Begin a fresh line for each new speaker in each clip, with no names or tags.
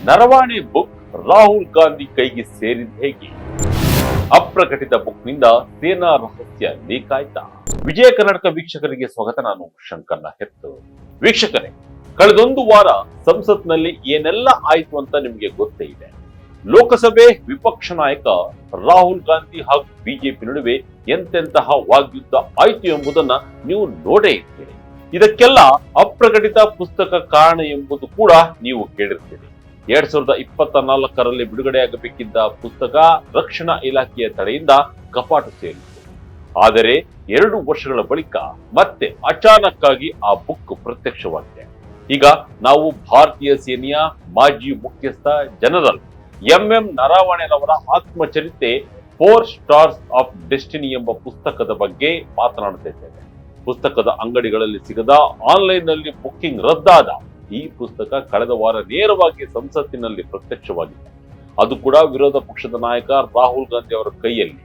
Naravane book Rahul Gandhi ಕೈಗೆ ಸೇರಿದ ಹೇಗೆ? ಅಪ್ರಕಟಿತ ಬುಕ್ ನಿಂದ ಸೇನಾ ರಹಸ್ಯ ಲೀಕ್ ಆಯ್ತಾ? ವಿಜಯ ಕರ್ನಾಟಕ ವೀಕ್ಷಕರಿಗೆ ಸ್ವಾಗತ. ನಾನು ಶಂಕರ್ ಹೆತ್ತು. ವೀಕ್ಷಕರೇ, ಕಳೆದೊಂದು ವಾರ ಸಂಸತ್ನಲ್ಲಿ ಏನೆಲ್ಲ ಆಯ್ತು ಅಂತ ನಿಮಗೆ ಗೊತ್ತೇ ಇದೆ. ಲೋಕಸಭೆ ವಿಪಕ್ಷ ನಾಯಕ ರಾಹುಲ್ ಗಾಂಧಿ ಹಾಗೂ ಬಿಜೆಪಿ ನಡುವೆ ಎಂತೆಂತಹ ವಾಗ್ಯುದ್ಧ ಆಯ್ತು ಎಂಬುದನ್ನ ನೀವು ನೋಡೇ ಇರ್ತೀರಿ. ಇದಕ್ಕೆಲ್ಲ ಅಪ್ರಕಟಿತ ಪುಸ್ತಕ ಕಾರಣ ಎಂಬುದು ಕೂಡ ನೀವು ಕೇಳಿರ್ತೀರಿ. 2024ರಲ್ಲಿ ಬಿಡುಗಡೆಯಾಗಬೇಕಿದ್ದ ಪುಸ್ತಕ ರಕ್ಷಣಾ ಇಲಾಖೆಯ ತಡೆಯಿಂದ ಕಪಾಟು ಸೇರಿತ್ತು. ಆದರೆ 2 ವರ್ಷಗಳ ಬಳಿಕ ಮತ್ತೆ ಅಚಾನಕ್ ಆಗಿ ಆ ಬುಕ್ ಪ್ರತ್ಯಕ್ಷವಾಗಿದೆ. ಈಗ ನಾವು ಭಾರತೀಯ ಸೇನೆಯ ಮಾಜಿ ಮುಖ್ಯಸ್ಥ ಜನರಲ್ ಎಂಎಂ ನರವಾಣೆರವರ ಆತ್ಮಚರಿತ್ರೆ 4 ಸ್ಟಾರ್ಸ್ ಆಫ್ ಡೆಸ್ಟಿನಿ ಎಂಬ ಪುಸ್ತಕದ ಬಗ್ಗೆ ಮಾತನಾಡ್ತಾ ಇದ್ದೇವೆ. ಪುಸ್ತಕದ ಅಂಗಡಿಗಳಲ್ಲಿ ಸಿಗದ, ಆನ್ಲೈನ್ ನಲ್ಲಿ ಬುಕ್ಕಿಂಗ್ ರದ್ದಾದ ಈ ಪುಸ್ತಕ ಕಳೆದ ವಾರ ನೇರವಾಗಿ ಸಂಸತ್ತಿನಲ್ಲಿ ಪ್ರತ್ಯಕ್ಷವಾಗಿದೆ. ಅದು ಕೂಡ ವಿರೋಧ ಪಕ್ಷದ ನಾಯಕ ರಾಹುಲ್ ಗಾಂಧಿ ಅವರ ಕೈಯಲ್ಲಿ.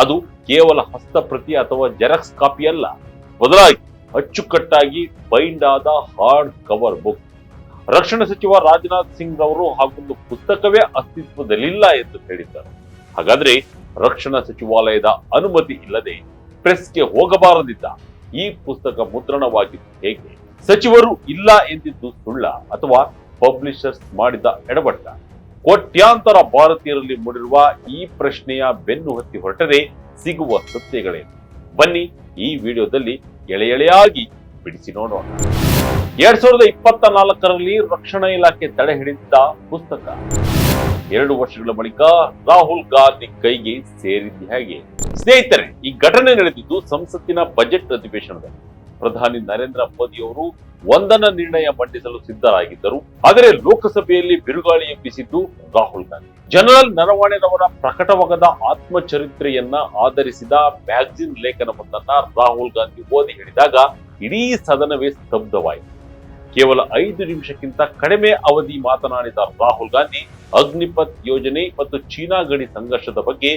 ಅದು ಕೇವಲ ಹಸ್ತಪ್ರತಿ ಅಥವಾ ಜೆರಾಕ್ಸ್ ಕಾಪಿ ಅಲ್ಲ, ಬದಲಾಗಿ ಅಚ್ಚುಕಟ್ಟಾಗಿ ಬೈಂಡ್ ಆದ ಹಾರ್ಡ್ ಕವರ್ ಬುಕ್. ರಕ್ಷಣಾ ಸಚಿವ ರಾಜನಾಥ್ ಸಿಂಗ್ ಅವರು ಹಾಗೊಂದು ಪುಸ್ತಕವೇ ಅಸ್ತಿತ್ವದಲ್ಲಿಲ್ಲ ಎಂದು ಹೇಳಿದ್ದಾರೆ. ಹಾಗಾದ್ರೆ ರಕ್ಷಣಾ ಸಚಿವಾಲಯದ ಅನುಮತಿ ಇಲ್ಲದೆ ಪ್ರೆಸ್ಗೆ ಹೋಗಬಾರದಿದ್ದ ಈ ಪುಸ್ತಕ ಮುದ್ರಣವಾಗಿದ್ದು ಹೇಗೆ? ಸಚಿವರು ಇಲ್ಲ ಎಂದಿದ್ದು ಸುಳ್ಳ ಅಥವಾ ಪಬ್ಲಿಷರ್ಸ್ ಮಾಡಿದ ಎಡವಟ್ಟ? ಕೋಟ್ಯಾಂತರ ಭಾರತೀಯರಲ್ಲಿ ಮೂಡಿರುವ ಈ ಪ್ರಶ್ನೆಯ ಬೆನ್ನು ಹತ್ತಿ ಹೊರಟರೆ ಸಿಗುವ ಸತ್ಯಗಳೇನು? ಬನ್ನಿ ಈ ವಿಡಿಯೋದಲ್ಲಿ ಎಳೆಯಾಗಿ ಬಿಡಿಸಿ ನೋಡೋಣ. 2024ರಲ್ಲಿ ರಕ್ಷಣಾ ಇಲಾಖೆ ತಡೆ ಹಿಡಿದಿದ್ದ ಪುಸ್ತಕ 2 ವರ್ಷಗಳ ಬಳಿಕ ರಾಹುಲ್ ಗಾಂಧಿ ಕೈಗೆ ಸೇರಿದ್ದು ಹೇಗೆ? ಸ್ನೇಹಿತರೆ, ಈ ಘಟನೆ ನಡೆದಿದ್ದು ಸಂಸತ್ತಿನ ಬಜೆಟ್ ಅಧಿವೇಶನದಲ್ಲಿ. ಪ್ರಧಾನಿ ನರೇಂದ್ರ ಮೋದಿ ಅವರು ಒಂದನ್ನ ನಿರ್ಣಯ ಮಂಡಿಸಲು ಸಿದ್ಧರಾಗಿದ್ದರು. ಆದರೆ ಲೋಕಸಭೆಯಲ್ಲಿ ಬಿರುಗಾಳಿ ಎಬ್ಬಿಸಿದ್ದು ರಾಹುಲ್ ಗಾಂಧಿ. ಜನರಲ್ ನರವಾಣೆರವರ ಪ್ರಕಟವಾಗದ ಆತ್ಮಚರಿತ್ರೆಯನ್ನ ಆಧರಿಸಿದ ಮ್ಯಾಗಜಿನ್ ಲೇಖನವೊಂದನ್ನ ರಾಹುಲ್ ಗಾಂಧಿ ಓದಿ ಹೇಳಿದಾಗ ಇಡೀ ಸದನವೇ ಸ್ತಬ್ಧವಾಯಿತು. ಕೇವಲ 5 ನಿಮಿಷಕ್ಕಿಂತ ಕಡಿಮೆ ಅವಧಿ ಮಾತನಾಡಿದ ರಾಹುಲ್ ಗಾಂಧಿ ಅಗ್ನಿಪಥ್ ಯೋಜನೆ ಮತ್ತು ಚೀನಾ ಗಡಿ ಸಂಘರ್ಷದ ಬಗ್ಗೆ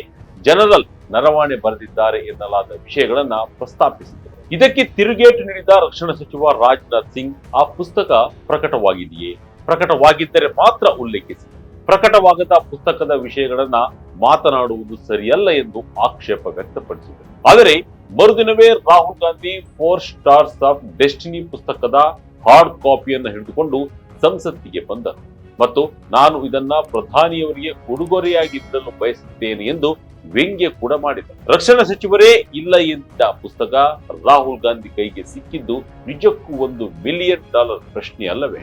ಜನರಲ್ ನರವಾಣೆ ಬರೆದಿದ್ದಾರೆ ಎನ್ನಲಾದ ವಿಷಯಗಳನ್ನ ಪ್ರಸ್ತಾಪಿಸಿದರು. ಇದಕ್ಕೆ ತಿರುಗೇಟು ನೀಡಿದ ರಕ್ಷಣಾ ಸಚಿವ ರಾಜನಾಥ್ ಸಿಂಗ್, ಆ ಪುಸ್ತಕ ಪ್ರಕಟವಾಗಿದೆಯೇ? ಪ್ರಕಟವಾಗಿದ್ದರೆ ಮಾತ್ರ ಉಲ್ಲೇಖಿಸಿ, ಪ್ರಕಟವಾಗದ ಪುಸ್ತಕದ ವಿಷಯಗಳನ್ನ ಮಾತನಾಡುವುದು ಸರಿಯಲ್ಲ ಎಂದು ಆಕ್ಷೇಪ ವ್ಯಕ್ತಪಡಿಸಿದರು. ಆದರೆ ಮರುದಿನವೇ Rahul Gandhi 4 stars of destiny ಪುಸ್ತಕದ ಹಾರ್ಡ್ ಕಾಪಿಯನ್ನು ಹಿಡಿದುಕೊಂಡು ಸಂಸತ್ತಿಗೆ ಬಂದರು ಮತ್ತು ನಾನು ಇದನ್ನ ಪ್ರಧಾನಿಯವರಿಗೆ ಉಡುಗೊರೆಯಾಗಿ ನೀಡಲು ಬಯಸುತ್ತೇನೆ ಎಂದು ವ್ಯಂಗ್ಯ ಕೂಡ ಮಾಡಿದರು. ರಕ್ಷಣಾ ಸಚಿವರೇ ಇಲ್ಲ ಎಂದ ಪುಸ್ತಕ ರಾಹುಲ್ ಗಾಂಧಿ ಕೈಗೆ ಸಿಕ್ಕಿದ್ದು ನಿಜಕ್ಕೂ $1 ಮಿಲಿಯನ್ ಪ್ರಶ್ನೆ ಅಲ್ಲವೇ?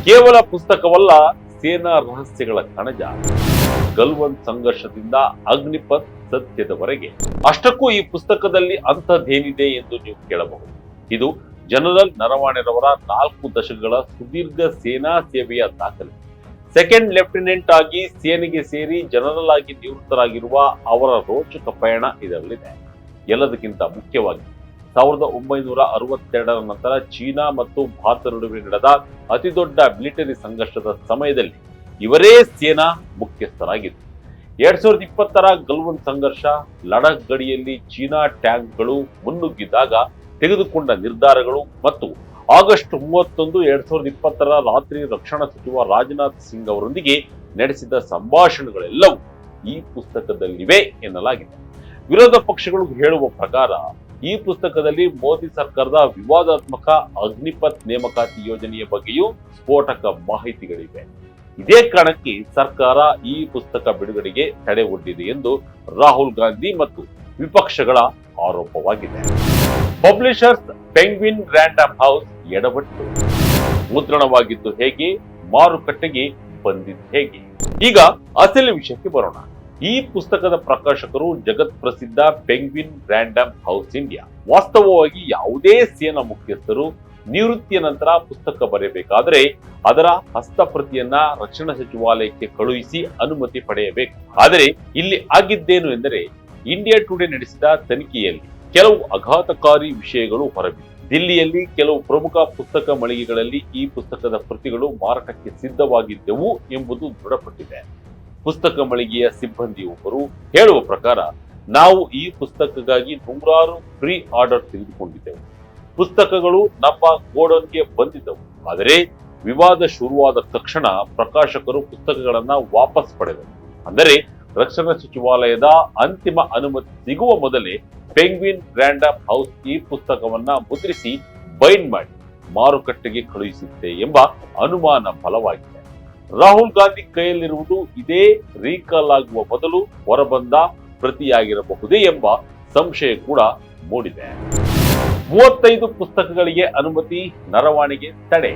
ಕೇವಲ ಪುಸ್ತಕವಲ್ಲ, ಸೇನಾ ರಹಸ್ಯಗಳ ಕಣಜ. ಗಲ್ವಾನ್ ಸಂಘರ್ಷದಿಂದ ಅಗ್ನಿಪಥ್ ಸತ್ಯದವರೆಗೆ. ಅಷ್ಟಕ್ಕೂ ಈ ಪುಸ್ತಕದಲ್ಲಿ ಅಂಥದ್ದೇನಿದೆ ಎಂದು ನೀವು ಕೇಳಬಹುದು. ಇದು ಜನರಲ್ ನರವಾಣೆರವರ 4 ದಶಕಗಳ ಸುದೀರ್ಘ ಸೇನಾ ಸೇವೆಯ ದಾಖಲೆ. ಸೆಕೆಂಡ್ ಲೆಫ್ಟಿನೆಂಟ್ ಆಗಿ ಸೇನೆಗೆ ಸೇರಿ ಜನರಲ್ ಆಗಿ ನಿವೃತ್ತರಾಗಿರುವ ಅವರ ರೋಚಕ ಪಯಣ ಇದರಲ್ಲಿದೆ. ಎಲ್ಲದಕ್ಕಿಂತ ಮುಖ್ಯವಾಗಿ 1962ರ ನಂತರ ಚೀನಾ ಮತ್ತು ಭಾರತ ನಡುವೆ ನಡೆದ ಅತಿದೊಡ್ಡ ಮಿಲಿಟರಿ ಸಂಘರ್ಷದ ಸಮಯದಲ್ಲಿ ಇವರೇ ಸೇನಾ ಮುಖ್ಯಸ್ಥರಾಗಿದ್ದರು. 2020ರ ಗಲ್ವಾನ್ ಸಂಘರ್ಷ, ಲಡಾಖ್ ಗಡಿಯಲ್ಲಿ ಚೀನಾ ಟ್ಯಾಂಕ್ಗಳು ಮುನ್ನುಗ್ಗಿದಾಗ ತೆಗೆದುಕೊಂಡ ನಿರ್ಧಾರಗಳು ಮತ್ತು ಆಗಸ್ಟ್ 31, 2020ರ ರಾತ್ರಿ ರಕ್ಷಣಾ ಸಚಿವ ರಾಜನಾಥ್ ಸಿಂಗ್ ಅವರೊಂದಿಗೆ ನಡೆಸಿದ ಸಂಭಾಷಣೆಗಳೆಲ್ಲವೂ ಈ ಪುಸ್ತಕದಲ್ಲಿವೆ ಎನ್ನಲಾಗಿದೆ. ವಿರೋಧ ಪಕ್ಷಗಳು ಹೇಳುವ ಪ್ರಕಾರ ಈ ಪುಸ್ತಕದಲ್ಲಿ ಮೋದಿ ಸರ್ಕಾರದ ವಿವಾದಾತ್ಮಕ ಅಗ್ನಿಪಥ್ ನೇಮಕಾತಿ ಯೋಜನೆಯ ಬಗ್ಗೆಯೂ ಸ್ಫೋಟಕ ಮಾಹಿತಿಗಳಿವೆ. ಇದೇ ಕಾರಣಕ್ಕೆ ಸರ್ಕಾರ ಈ ಪುಸ್ತಕ ಬಿಡುಗಡೆಗೆ ತಡೆ ಒಡ್ಡಿದೆ ಎಂದು ರಾಹುಲ್ ಗಾಂಧಿ ಮತ್ತು ವಿಪಕ್ಷಗಳ ಆರೋಪವಾಗಿದೆ. ಪಬ್ಲಿಷರ್ಸ್ ಪೆಂಗ್ವಿನ್ ರ್ಯಾಂಡಮ್ ಹೌಸ್ ಎಡವಟ್ಟು. ಮುದ್ರಣವಾಗಿದ್ದು ಹೇಗೆ? ಮಾರುಕಟ್ಟೆಗೆ ಬಂದಿದ್ದು ಹೇಗೆ? ಈಗ ಅಸಲಿ ವಿಷಯಕ್ಕೆ ಬರೋಣ. ಈ ಪುಸ್ತಕದ ಪ್ರಕಾಶಕರು ಜಗತ್ ಪ್ರಸಿದ್ಧ ಪೆಂಗ್ವಿನ್ ರ್ಯಾಂಡಮ್ ಹೌಸ್ ಇಂಡಿಯಾ. ವಾಸ್ತವವಾಗಿ ಯಾವುದೇ ಸೇನಾ ಮುಖ್ಯಸ್ಥರು ನಿವೃತ್ತಿಯ ನಂತರ ಪುಸ್ತಕ ಬರೆಯಬೇಕಾದರೆ ಅದರ ಹಸ್ತಪ್ರತಿಯನ್ನ ರಕ್ಷಣಾ ಸಚಿವಾಲಯಕ್ಕೆ ಕಳುಹಿಸಿ ಅನುಮತಿ ಪಡೆಯಬೇಕು. ಆದರೆ ಇಲ್ಲಿ ಆಗಿದ್ದೇನು ಎಂದರೆ, ಇಂಡಿಯಾ ಟುಡೇ ನಡೆಸಿದ ತನಿಖೆಯಲ್ಲಿ ಕೆಲವು ಆಘಾತಕಾರಿ ವಿಷಯಗಳು ಹೊರಬಿದ್ದಿವೆ. ದಿಲ್ಲಿಯಲ್ಲಿ ಕೆಲವು ಪ್ರಮುಖ ಪುಸ್ತಕ ಮಳಿಗೆಗಳಲ್ಲಿ ಈ ಪುಸ್ತಕದ ಪ್ರತಿಗಳು ಮಾರಾಟಕ್ಕೆ ಸಿದ್ಧವಾಗಿದ್ದವು ಎಂಬುದು ದೃಢಪಟ್ಟಿದೆ. ಪುಸ್ತಕ ಮಳಿಗೆಯ ಸಿಬ್ಬಂದಿಯೊಬ್ಬರು ಹೇಳುವ ಪ್ರಕಾರ, ನಾವು ಈ ಪುಸ್ತಕಕ್ಕಾಗಿ 100 ಪ್ರೀ ಆರ್ಡರ್ ತೆಗೆದುಕೊಂಡಿದ್ದೆವು. ಪುಸ್ತಕಗಳು ನಮ್ಮ ಗೋಡೌನ್ಗೆ ಬಂದಿದ್ದವು. ಆದರೆ ವಿವಾದ ಶುರುವಾದ ತಕ್ಷಣ ಪ್ರಕಾಶಕರು ಪುಸ್ತಕಗಳನ್ನ ವಾಪಸ್ ಪಡೆದರು. ಅಂದರೆ ರಕ್ಷಣಾ ಸಚಿವಾಲಯದ ಅಂತಿಮ ಅನುಮತಿ ಸಿಗುವ ಮೊದಲೇ ಪೆಂಗ್ವಿನ್ ರ್ಯಾಂಡಮ್ ಹೌಸ್ ಈ ಪುಸ್ತಕವನ್ನ ಮುದ್ರಿಸಿ ಬೈಂಡ್ ಮಾಡಿ ಮಾರುಕಟ್ಟೆಗೆ ಕಳುಹಿಸಿದೆ ಎಂಬ ಅನುಮಾನ ಬಲವಾಗಿದೆ. ರಾಹುಲ್ ಗಾಂಧಿ ಕೈಯಲ್ಲಿರುವುದು ಇದೇ ರೀಕಾಲ್ ಆಗುವ ಮೊದಲು ಹೊರಬಂದ ಪ್ರತಿಯಾಗಿರಬಹುದೇ ಎಂಬ ಸಂಶಯ ಕೂಡ ಮೂಡಿದೆ. 35 ಪುಸ್ತಕಗಳಿಗೆ ಅನುಮತಿ, ನರವಾಣಿಗೆ ತಡೆ.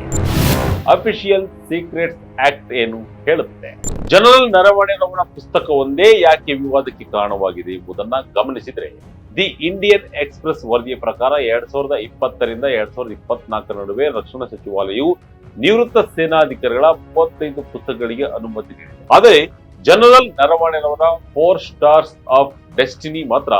ಅಫಿಷಿಯಲ್ ಸೀಕ್ರೆಟ್ಸ್ ಆಕ್ಟ್ ಏನು ಹೇಳುತ್ತೆ? ಜನರಲ್ ನರವಣೆರವರ ಪುಸ್ತಕ ಒಂದೇ ಯಾಕೆ ವಿವಾದಕ್ಕೆ ಕಾರಣವಾಗಿದೆ ಎಂಬುದನ್ನ ಗಮನಿಸಿದ್ರೆ, ದಿ ಇಂಡಿಯನ್ ಎಕ್ಸ್‌ಪ್ರೆಸ್ ವರದಿಯ ಪ್ರಕಾರ 2020ರಿಂದ 2024 ನಡುವೆ ರಕ್ಷಣಾ ಸಚಿವಾಲಯವು ನಿವೃತ್ತ ಸೇನಾಧಿಕಾರಿಗಳ 35 ಪುಸ್ತಕಗಳಿಗೆ ಅನುಮತಿ ನೀಡಿದೆ. ಆದರೆ ಜನರಲ್ ನರವಣೆರವರ 4 ಸ್ಟಾರ್ಸ್ ಆಫ್ ಡೆಸ್ಟಿನಿ ಮಾತ್ರ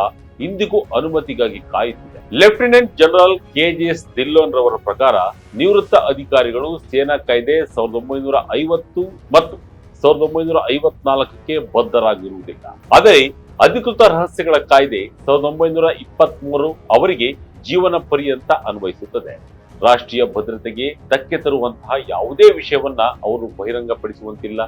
ಇಂದಿಗೂ ಅನುಮತಿಗಾಗಿ ಕಾಯುತ್ತಿದೆ. ಲೆಫ್ಟಿನೆಂಟ್ ಜನರಲ್ KGS ಧಿಲ್ಲೋನ್ ರವರ ಪ್ರಕಾರ ನಿವೃತ್ತ ಅಧಿಕಾರಿಗಳು ಸೇನಾ ಕಾಯ್ದೆ 1950 ಮತ್ತು 1954ಕ್ಕೆ ಬದ್ಧರಾಗಿರುವುದಿಲ್ಲ. ಆದರೆ ಅಧಿಕೃತ ರಹಸ್ಯಗಳ ಕಾಯ್ದೆ 1923 ಅವರಿಗೆ ಜೀವನ ಪರ್ಯಂತ ಅನ್ವಯಿಸುತ್ತದೆ. ರಾಷ್ಟ್ರೀಯ ಭದ್ರತೆಗೆ ಧಕ್ಕೆ ತರುವಂತಹ ಯಾವುದೇ ವಿಷಯವನ್ನ ಅವರು ಬಹಿರಂಗಪಡಿಸುವಂತಿಲ್ಲ.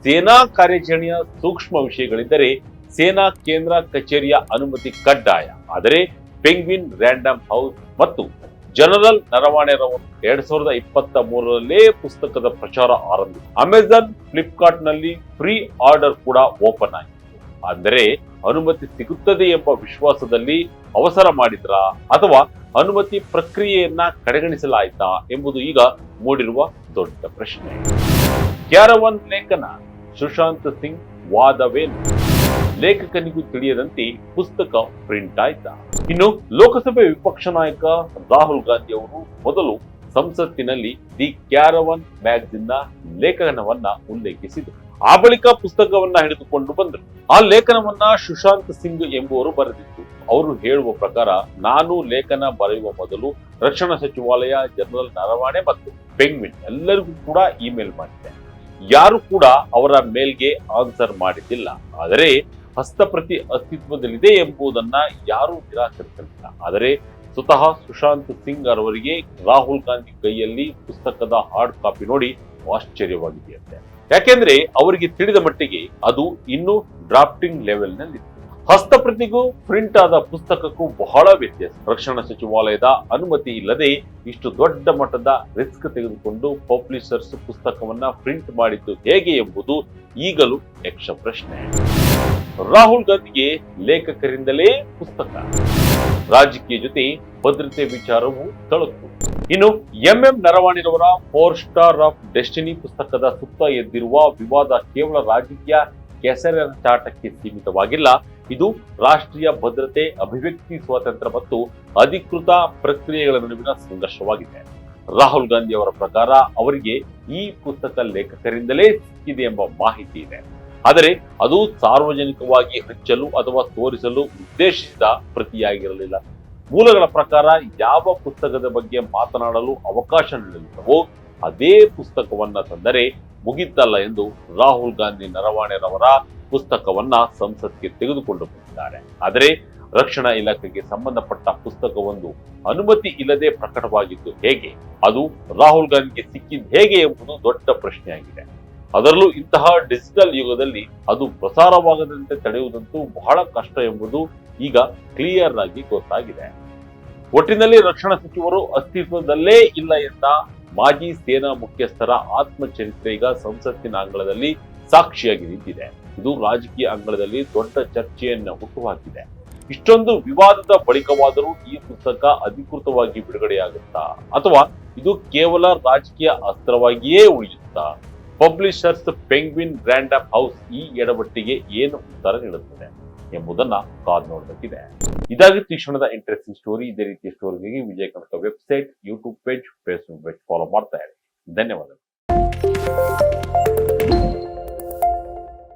ಸೇನಾ ಕಾರ್ಯಾಚರಣೆಯ ಸೂಕ್ಷ್ಮ ವಿಷಯಗಳಿದ್ದರೆ ಸೇನಾ ಕೇಂದ್ರ ಕಚೇರಿಯ ಅನುಮತಿ ಕಡ್ಡಾಯ. ಆದರೆ ಪೆಂಗ್ವಿನ್ ರ್ಯಾಂಡಮ್ ಹೌಸ್ ಮತ್ತು ಜನರಲ್ ನರವಾಣೆರವರು 2023ರಲ್ಲೇ ಪುಸ್ತಕದ ಪ್ರಚಾರ ಆರಂಭಿಸಿತು. ಅಮೆಜಾನ್, ಫ್ಲಿಪ್ಕಾರ್ಟ್ ನಲ್ಲಿ ಪ್ರೀ ಆರ್ಡರ್ ಕೂಡ ಓಪನ್ ಆಗಿತ್ತು. ಅಂದರೆ ಅನುಮತಿ ಸಿಗುತ್ತದೆ ಎಂಬ ವಿಶ್ವಾಸದಲ್ಲಿ ಅವಸರ ಮಾಡಿದ್ರಾ ಅಥವಾ ಅನುಮತಿ ಪ್ರಕ್ರಿಯೆಯನ್ನ ಕಡೆಗಣಿಸಲಾಯ್ತಾ ಎಂಬುದು ಈಗ ಮೂಡಿರುವ ದೊಡ್ಡ ಪ್ರಶ್ನೆ. ಕ್ಯಾರವನ್ ಲೇಖನ, ಸುಶಾಂತ್ ಸಿಂಗ್ ವಾದವೇನು? ಲೇಖಕನಿಗೂ ತಿಳಿಯದಂತೆ ಪುಸ್ತಕ ಪ್ರಿಂಟ್ ಆಯ್ತಾ? ಇನ್ನು ಲೋಕಸಭೆ ವಿಪಕ್ಷ ನಾಯಕ ರಾಹುಲ್ ಗಾಂಧಿ ಅವರು ಮೊದಲು ಸಂಸತ್ತಿನಲ್ಲಿ ದಿ ಕ್ಯಾರವನ್ ಮ್ಯಾಗಜಿನ್ ನ ಲೇಖನವನ್ನ ಉಲ್ಲೇಖಿಸಿದರು. ಆ ಬಳಿಕ ಪುಸ್ತಕವನ್ನ ಹಿಡಿದುಕೊಂಡು ಬಂದರು. ಆ ಲೇಖನವನ್ನ ಸುಶಾಂತ್ ಸಿಂಗ್ ಎಂಬುವರು ಬರೆದಿತ್ತು. ಅವರು ಹೇಳುವ ಪ್ರಕಾರ, ನಾನು ಲೇಖನ ಬರೆಯುವ ಮೊದಲು ರಕ್ಷಣಾ ಸಚಿವಾಲಯ, ಜನರಲ್ ನರವಾಣೆ ಮತ್ತು ಪೆಂಗ್ವಿನ್ ಎಲ್ಲರಿಗೂ ಕೂಡ ಇಮೇಲ್ ಮಾಡಿದ್ದೆ. ಯಾರು ಕೂಡ ಅವರ ಮೇಲ್ಗೆ ಆನ್ಸರ್ ಮಾಡಿದ್ದಿಲ್ಲ. ಆದರೆ ಹಸ್ತಪ್ರತಿ ಅಸ್ತಿತ್ವದಲ್ಲಿದೆ ಎಂಬುದನ್ನ ಯಾರೂ ನಿರಾಕರಿಸಲಿಲ್ಲ. ಆದರೆ ಸ್ವತಃ ಸುಶಾಂತ್ ಸಿಂಗ್ ಅವರಿಗೆ ರಾಹುಲ್ ಗಾಂಧಿ ಕೈಯಲ್ಲಿ ಪುಸ್ತಕದ ಹಾರ್ಡ್ ಕಾಪಿ ನೋಡಿ ಆಶ್ಚರ್ಯವಾಗಿದೆಯಂತೆ. ಯಾಕೆಂದ್ರೆ ಅವರಿಗೆ ತಿಳಿದ ಮಟ್ಟಿಗೆ ಅದು ಇನ್ನೂ ಡ್ರಾಫ್ಟಿಂಗ್ ಲೆವೆಲ್ ನಲ್ಲಿ. ಹಸ್ತಪ್ರತಿಗೂ ಪ್ರಿಂಟ್ ಆದ ಪುಸ್ತಕಕ್ಕೂ ಬಹಳ ವ್ಯತ್ಯಾಸ. ರಕ್ಷಣಾ ಸಚಿವಾಲಯದ ಅನುಮತಿ ಇಲ್ಲದೆ ಇಷ್ಟು ದೊಡ್ಡ ಮಟ್ಟದ ರಿಸ್ಕ್ ತೆಗೆದುಕೊಂಡು ಪಬ್ಲಿಷರ್ಸ್ ಪುಸ್ತಕವನ್ನ ಪ್ರಿಂಟ್ ಮಾಡಿದ್ದು ಹೇಗೆ ಎಂಬುದು ಈಗಲೂ ಯಕ್ಷ ಪ್ರಶ್ನೆ. ರಾಹುಲ್ ಗಾಂಧಿಗೆ ಲೇಖಕರಿಂದಲೇ ಪುಸ್ತಕ, ರಾಜಕೀಯ ಜೊತೆ ಭದ್ರತೆ ವಿಚಾರವು ತಳುಕು. ಇನ್ನು ಎಂಎಂ ನರವಾಣಿರವರ 4 ಸ್ಟಾರ್ ಆಫ್ ಡೆಸ್ಟಿನಿ ಪುಸ್ತಕದ ಸುತ್ತ ಎದ್ದಿರುವ ವಿವಾದ ಕೇವಲ ರಾಜಕೀಯ ಕೆಸರೆರಚಾಟಕ್ಕೆ ಸೀಮಿತವಾಗಿಲ್ಲ. ಇದು ರಾಷ್ಟ್ರೀಯ ಭದ್ರತೆ, ಅಭಿವ್ಯಕ್ತಿ ಸ್ವಾತಂತ್ರ್ಯ ಮತ್ತು ಅಧಿಕೃತ ಪ್ರಕ್ರಿಯೆಗಳ ನಡುವಿನ ಸಂಘರ್ಷವಾಗಿದೆ. ರಾಹುಲ್ ಗಾಂಧಿ ಅವರ ಪ್ರಕಾರ ಅವರಿಗೆ ಈ ಪುಸ್ತಕ ಲೇಖಕರಿಂದಲೇ ಸಿಕ್ಕಿದೆ ಎಂಬ ಮಾಹಿತಿ ಇದೆ. ಆದರೆ ಅದು ಸಾರ್ವಜನಿಕವಾಗಿ ಹಂಚಲು ಅಥವಾ ತೋರಿಸಲು ಉದ್ದೇಶಿಸಿದ ಪ್ರತಿಯಾಗಿರಲಿಲ್ಲ. ಮೂಲಗಳ ಪ್ರಕಾರ ಯಾವ ಪುಸ್ತಕದ ಬಗ್ಗೆ ಮಾತನಾಡಲು ಅವಕಾಶ ನೀಡಲಿಲ್ಲವೋ ಅದೇ ಪುಸ್ತಕವನ್ನ ತಂದರೆ ಮುಗಿತಲ್ಲ ಎಂದು ರಾಹುಲ್ ಗಾಂಧಿ ನರವಾಣೆರವರ ಪುಸ್ತಕವನ್ನ ಸಂಸತ್ಗೆ ತೆಗೆದುಕೊಂಡು ಬಂದಿದ್ದಾರೆ. ಆದರೆ ರಕ್ಷಣಾ ಇಲಾಖೆಗೆ ಸಂಬಂಧಪಟ್ಟ ಪುಸ್ತಕವೊಂದು ಅನುಮತಿ ಇಲ್ಲದೆ ಪ್ರಕಟವಾಗಿದ್ದು ಹೇಗೆ? ಅದು ರಾಹುಲ್ ಗಾಂಧಿಗೆ ಸಿಕ್ಕಿದ್ದು ಹೇಗೆ ಎಂಬುದು ದೊಡ್ಡ ಪ್ರಶ್ನೆಯಾಗಿದೆ. ಅದರಲ್ಲೂ ಇಂತಹ ಡಿಜಿಟಲ್ ಯುಗದಲ್ಲಿ ಅದು ಪ್ರಸಾರವಾಗದಂತೆ ತಡೆಯುವುದಂತೂ ಬಹಳ ಕಷ್ಟ ಎಂಬುದು ಈಗ ಕ್ಲಿಯರ್ ಆಗಿ ಗೊತ್ತಾಗಿದೆ. ಒಟ್ಟಿನಲ್ಲಿ ರಕ್ಷಣಾ ಸಚಿವರು ಅಸ್ತಿತ್ವದಲ್ಲೇ ಇಲ್ಲ ಎಂದ ಮಾಜಿ ಸೇನಾ ಮುಖ್ಯಸ್ಥರ ಆತ್ಮಚರಿತ್ರೆ ಈಗ ಸಂಸತ್ತಿನ ಅಂಗಳದಲ್ಲಿ ಸಾಕ್ಷಿಯಾಗಿ ನಿಂತಿದೆ. ಇದು ರಾಜಕೀಯ ಅಂಗಳದಲ್ಲಿ ದೊಡ್ಡ ಚರ್ಚೆಯನ್ನ ಹುಟ್ಟುಹಾಕಿದೆ. ಇಷ್ಟೊಂದು ವಿವಾದದ ಬಳಿಕವಾದರೂ ಈ ಪುಸ್ತಕ ಅಧಿಕೃತವಾಗಿ ಬಿಡುಗಡೆಯಾಗುತ್ತಾ ಅಥವಾ ಇದು ಕೇವಲ ರಾಜಕೀಯ ಅಸ್ತ್ರವಾಗಿಯೇ ಉಳಿಯುತ್ತಾ? ಪಬ್ಲಿಷರ್ಸ್ ಪೆಂಗ್ವಿನ್ ರ್ಯಾಂಡಮ್ ಹೌಸ್ ಈ ಎಡವಟ್ಟಿಗೆ ಏನು ಉತ್ತರ ನೀಡುತ್ತದೆ ಎಂಬುದನ್ನ ಕಾದು ನೋಡಬೇಕಿದೆ. ಇದಾಗಿತ್ತು ಈ ಕ್ಷಣದ ಇಂಟ್ರೆಸ್ಟಿಂಗ್ ಸ್ಟೋರಿ. ಇದೇ ರೀತಿಯ ಸ್ಟೋರಿಗಾಗಿ Vijaya Karnataka website, YouTube page, Facebook page follow ಮಾಡ್ತಾ ಇರಿ. ಧನ್ಯವಾದಗಳು.